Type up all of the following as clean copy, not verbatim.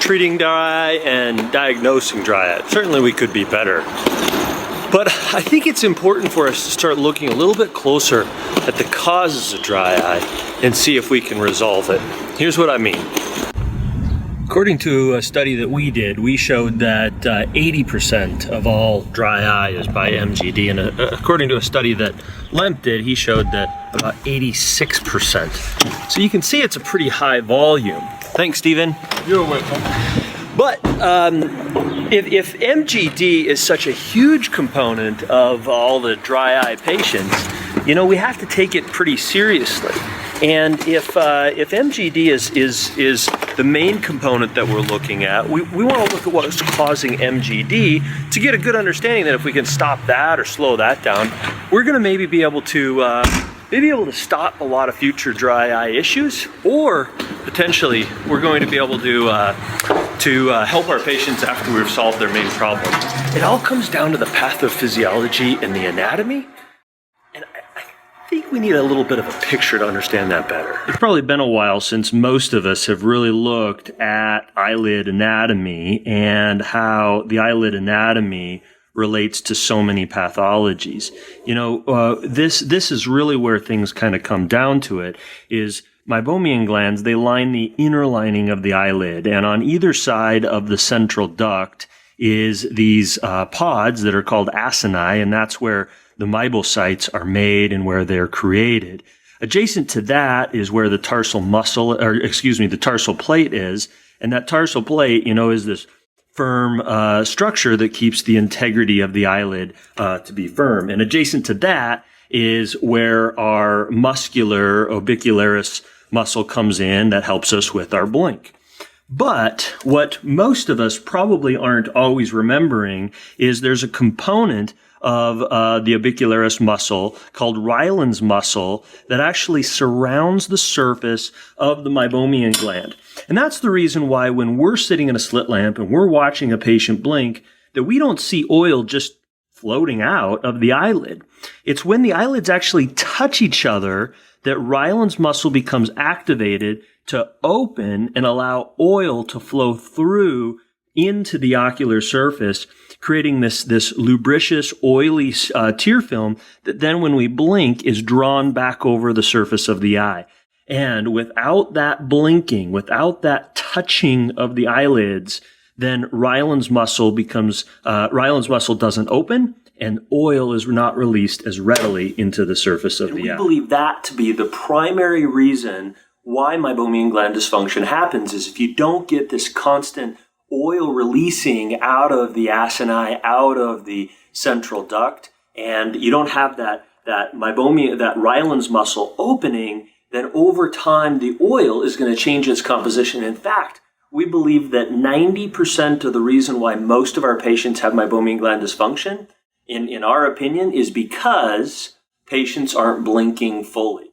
treating dry eye and diagnosing dry eye. Certainly we could be better. But I think it's important for us to start looking a little bit closer at the causes of dry eye and see if we can resolve it. Here's what I mean. According to a study that we did, we showed that 80% of all dry eye is by MGD, and according to a study that Lemp did, he showed that about 86%. So you can see it's a pretty high volume. Thanks, Stephen. You're welcome. But if MGD is such a huge component of all the dry eye patients, you know, we have to take it pretty seriously. And if MGD is the main component that we're looking at, we want to look at what's causing MGD to get a good understanding that if we can stop that or slow that down, we're going to maybe be able to stop a lot of future dry eye issues, or potentially we're going to be able to help our patients after we've solved their main problem. It all comes down to the pathophysiology and the anatomy. I think we need a little bit of a picture to understand that better. It's probably been a while since most of us have really looked at eyelid anatomy and how the eyelid anatomy relates to so many pathologies. You know, this is really where things kind of come down to it, is meibomian glands, they line the inner lining of the eyelid, and on either side of the central duct is these pods that are called acini, and that's where the meibocytes are made and where they're created. Adjacent to that is where the tarsal plate is, and that tarsal plate, you know, is this firm structure that keeps the integrity of the eyelid to be firm. And adjacent to that is where our muscular orbicularis muscle comes in that helps us with our blink. But what most of us probably aren't always remembering is there's a component of the orbicularis muscle called Ryland's muscle that actually surrounds the surface of the meibomian gland. And that's the reason why when we're sitting in a slit lamp and we're watching a patient blink, that we don't see oil just floating out of the eyelid. It's when the eyelids actually touch each other that Ryland's muscle becomes activated to open and allow oil to flow through into the ocular surface, creating this lubricious, oily tear film that then when we blink is drawn back over the surface of the eye. And without that blinking, without that touching of the eyelids, then Ryland's muscle doesn't open, and oil is not released as readily into the surface of the eye. We believe that to be the primary reason why meibomian gland dysfunction happens, is if you don't get this constant oil releasing out of the acini, out of the central duct, and you don't have that Ryland's muscle opening, then over time the oil is going to change its composition. In fact, we believe that 90% of the reason why most of our patients have meibomian gland dysfunction, in our opinion, is because patients aren't blinking fully.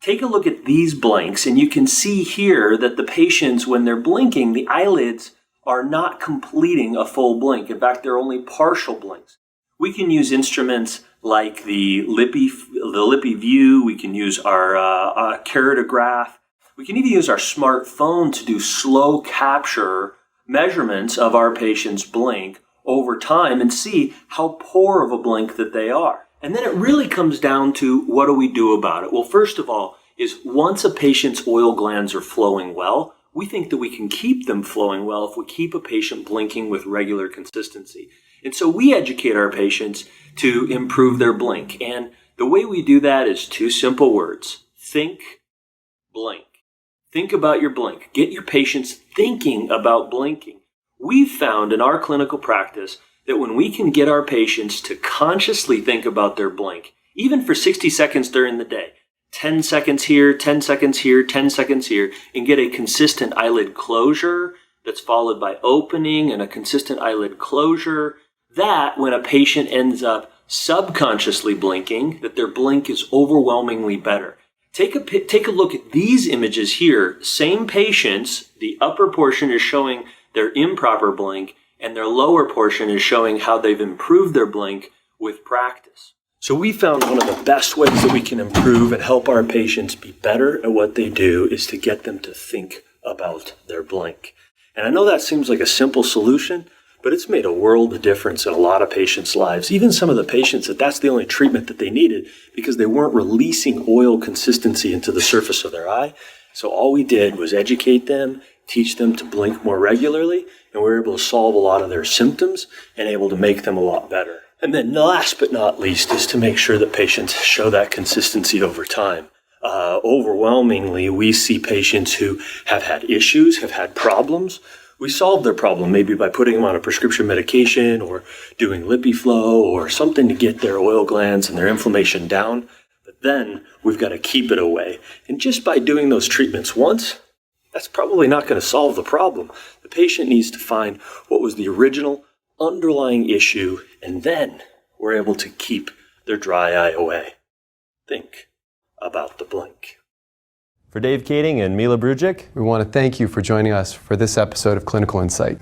Take a look at these blinks, and you can see here that the patients, when they're blinking, the eyelids are not completing a full blink. In fact, they're only partial blinks. We can use instruments like the Lippy View. We can use our keratograph. We can even use our smartphone to do slow capture measurements of our patient's blink over time and see how poor of a blink that they are. And then it really comes down to, what do we do about it? Well, first of all, is once a patient's oil glands are flowing well, we think that we can keep them flowing well if we keep a patient blinking with regular consistency. And so we educate our patients to improve their blink. And the way we do that is two simple words: think, blink. Think about your blink. Get your patients thinking about blinking. We've found in our clinical practice that when we can get our patients to consciously think about their blink, even for 60 seconds during the day, 10 seconds here, 10 seconds here, 10 seconds here, and get a consistent eyelid closure that's followed by opening and a consistent eyelid closure, that when a patient ends up subconsciously blinking, that their blink is overwhelmingly better. Take a look at these images here. Same patients, the upper portion is showing their improper blink, and their lower portion is showing how they've improved their blink with practice. So we found one of the best ways that we can improve and help our patients be better at what they do is to get them to think about their blink. And I know that seems like a simple solution, but it's made a world of difference in a lot of patients' lives. Even some of the patients that's the only treatment that they needed because they weren't releasing oil consistency into the surface of their eye. So all we did was educate them, teach them to blink more regularly, and we were able to solve a lot of their symptoms and able to make them a lot better. And then last but not least is to make sure that patients show that consistency over time. Overwhelmingly, we see patients who have had issues, have had problems. We solve their problem maybe by putting them on a prescription medication or doing LipiFlow or something to get their oil glands and their inflammation down. But then we've got to keep it away. And just by doing those treatments once, that's probably not going to solve the problem. The patient needs to find what was the original underlying issue, and then we're able to keep their dry eye away. Think about the blink. For Dave Kading and Mila Brujic, we want to thank you for joining us for this episode of Clinical Insight.